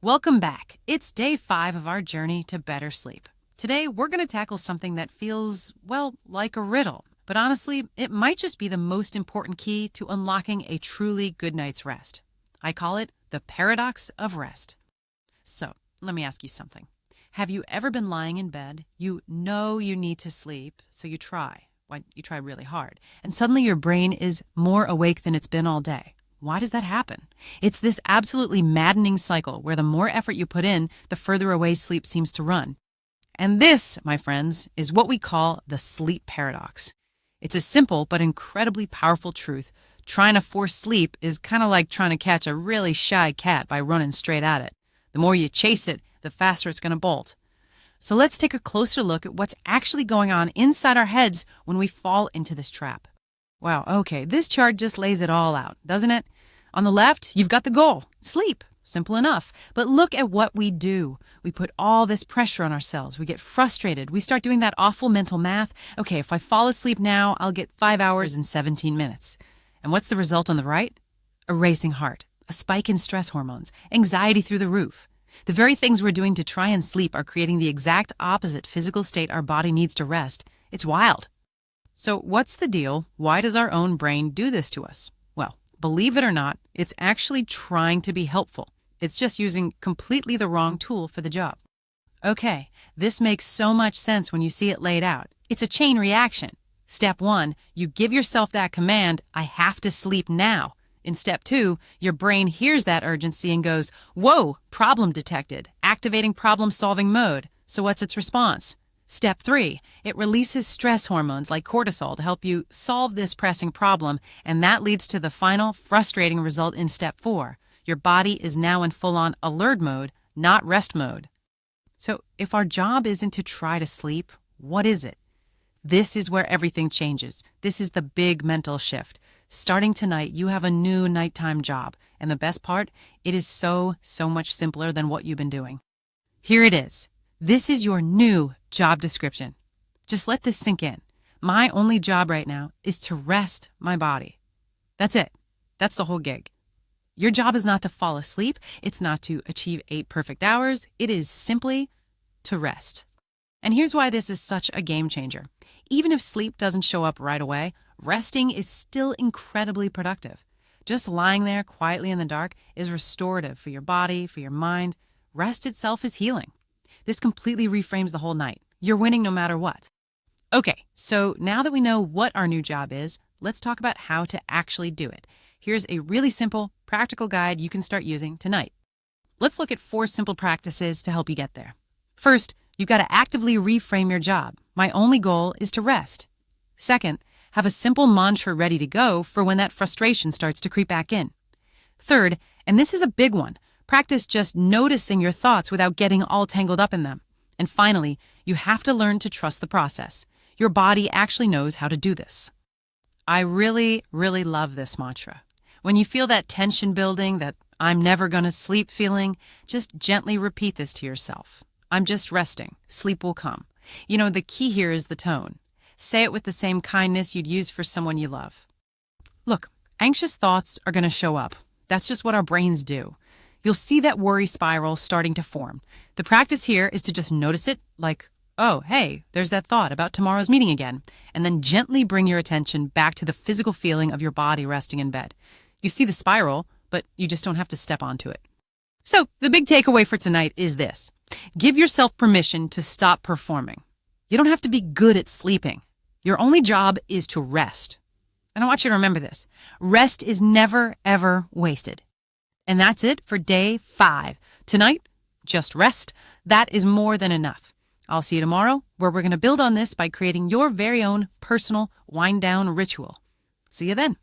Welcome back. It's day 5 of our journey to better sleep. Today, we're going to tackle something that feels, well, like a riddle. But honestly, it might just be the most important key to unlocking a truly good night's rest. I call it the paradox of rest. So, let me ask you something. Have you ever been lying in bed? You know you need to sleep, so you try. Well, you try really hard. And suddenly your brain is more awake than it's been all day. Why does that happen? It's this absolutely maddening cycle where the more effort you put in, the further away sleep seems to run. And this, my friends, is what we call the sleep paradox. It's a simple but incredibly powerful truth. Trying to force sleep is kind of like trying to catch a really shy cat by running straight at it. The more you chase it, the faster it's going to bolt. So let's take a closer look at what's actually going on inside our heads when we fall into this trap. Wow, okay, this chart just lays it all out, doesn't it? On the left, you've got the goal, sleep. Simple enough. But look at what we do. We put all this pressure on ourselves. We get frustrated. We start doing that awful mental math. Okay, if I fall asleep now, I'll get 5 hours and 17 minutes. And what's the result on the right? A racing heart, a spike in stress hormones, anxiety through the roof. The very things we're doing to try and sleep are creating the exact opposite physical state our body needs to rest. It's wild. So what's the deal? Why does our own brain do this to us? Well, believe it or not, it's actually trying to be helpful. It's just using completely the wrong tool for the job. Okay, this makes so much sense when you see it laid out. It's a chain reaction. Step 1, you give yourself that command, I have to sleep now. In step 2, your brain hears that urgency and goes, whoa, problem detected, activating problem-solving mode. So what's its response? Step 3, it releases stress hormones like cortisol to help you solve this pressing problem, and that leads to the final, frustrating result in step 4. Your body is now in full-on alert mode, not rest mode. So if our job isn't to try to sleep, what is it? This is where everything changes. This is the big mental shift. Starting tonight, you have a new nighttime job, and the best part, it is so much simpler than what you've been doing. Here it is. This is your new job description. Just let this sink in. My only job right now is to rest my body. That's it. That's the whole gig. Your job is not to fall asleep. It's not to achieve 8 perfect hours. It is simply to rest. And here's why this is such a game changer. Even if sleep doesn't show up right away, resting is still incredibly productive. Just lying there quietly in the dark is restorative for your body, for your mind. Rest itself is healing. This completely reframes the whole night. You're winning no matter what. Okay, so now that we know what our new job is, let's talk about how to actually do it. Here's a really simple, practical guide you can start using tonight. Let's look at 4 simple practices to help you get there. First, you've got to actively reframe your job. My only goal is to rest. Second, have a simple mantra ready to go for when that frustration starts to creep back in. Third, and this is a big one, practice just noticing your thoughts without getting all tangled up in them. And finally, you have to learn to trust the process. Your body actually knows how to do this. I really love this mantra. When you feel that tension building, that I'm never going to sleep feeling, just gently repeat this to yourself. I'm just resting. Sleep will come. You know, the key here is the tone. Say it with the same kindness you'd use for someone you love. Look, anxious thoughts are going to show up. That's just what our brains do. You'll see that worry spiral starting to form. The practice here is to just notice it like, oh, hey, there's that thought about tomorrow's meeting again, and then gently bring your attention back to the physical feeling of your body resting in bed. You see the spiral, but you just don't have to step onto it. So the big takeaway for tonight is this. Give yourself permission to stop performing. You don't have to be good at sleeping. Your only job is to rest. And I want you to remember this. Rest is never, ever wasted. And that's it for day 5. Tonight, just rest. That is more than enough. I'll see you tomorrow, where we're going to build on this by creating your very own personal wind-down ritual. See you then.